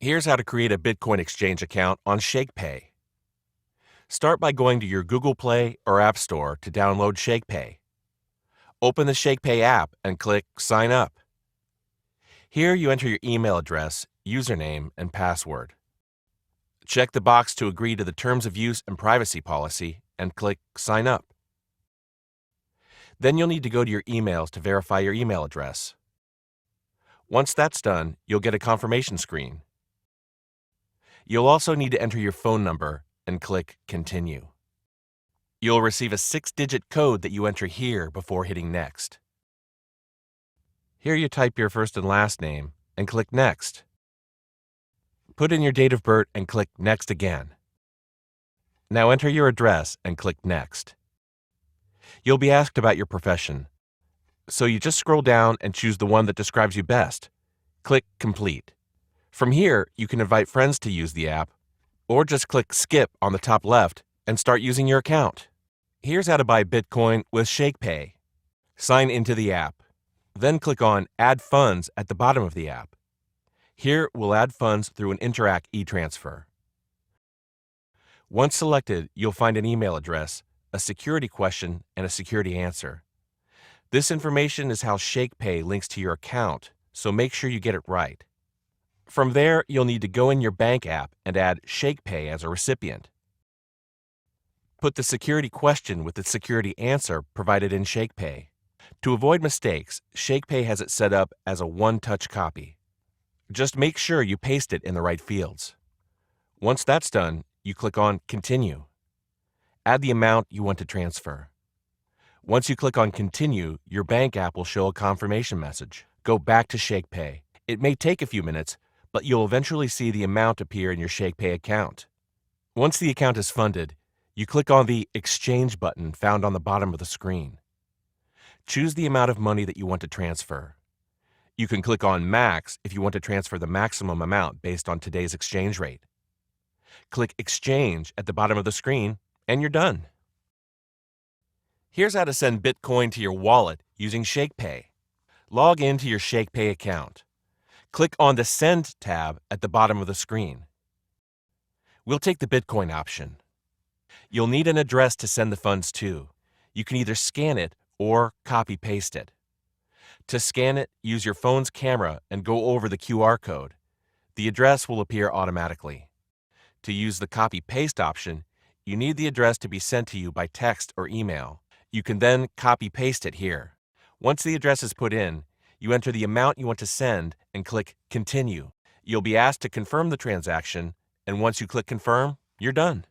Here's how to create a Bitcoin exchange account on Shakepay. Start by going to your Google Play or App Store to download Shakepay. Open the Shakepay app and click Sign Up. Here you enter your email address, username, and password. Check the box to agree to the terms of use and privacy policy and click Sign Up. Then you'll need to go to your emails to verify your email address. Once that's done, you'll get a confirmation screen. You'll also need to enter your phone number and click Continue. You'll receive a 6-digit code that you enter here before hitting Next. Here you type your first and last name and click Next. Put in your date of birth and click Next again. Now enter your address and click Next. You'll be asked about your profession, so you just scroll down and choose the one that describes you best. Click Complete. From here, you can invite friends to use the app, or just click Skip on the top left and start using your account. Here's how to buy Bitcoin with Shakepay. Sign into the app. Then click on Add Funds at the bottom of the app. Here, we'll add funds through an Interac e-transfer. Once selected, you'll find an email address, a security question, and a security answer. This information is how Shakepay links to your account, so make sure you get it right. From there, you'll need to go in your bank app and add Shakepay as a recipient. Put the security question with the security answer provided in Shakepay. To avoid mistakes, Shakepay has it set up as a one-touch copy. Just make sure you paste it in the right fields. Once that's done, you click on Continue. Add the amount you want to transfer. Once you click on Continue, your bank app will show a confirmation message. Go back to Shakepay. It may take a few minutes, but you'll eventually see the amount appear in your Shakepay account. Once the account is funded, you click on the Exchange button found on the bottom of the screen. Choose the amount of money that you want to transfer. You can click on Max if you want to transfer the maximum amount based on today's exchange rate. Click Exchange at the bottom of the screen, and you're done. Here's how to send Bitcoin to your wallet using Shakepay. Log into your Shakepay account. Click on the Send tab at the bottom of the screen. We'll take the Bitcoin option. You'll need an address to send the funds to. You can either scan it or copy-paste it. To scan it, use your phone's camera and go over the QR code. The address will appear automatically. To use the copy-paste option, you need the address to be sent to you by text or email. You can then copy-paste it here. Once the address is put in, you enter the amount you want to send and click Continue. You'll be asked to confirm the transaction, and once you click Confirm, you're done.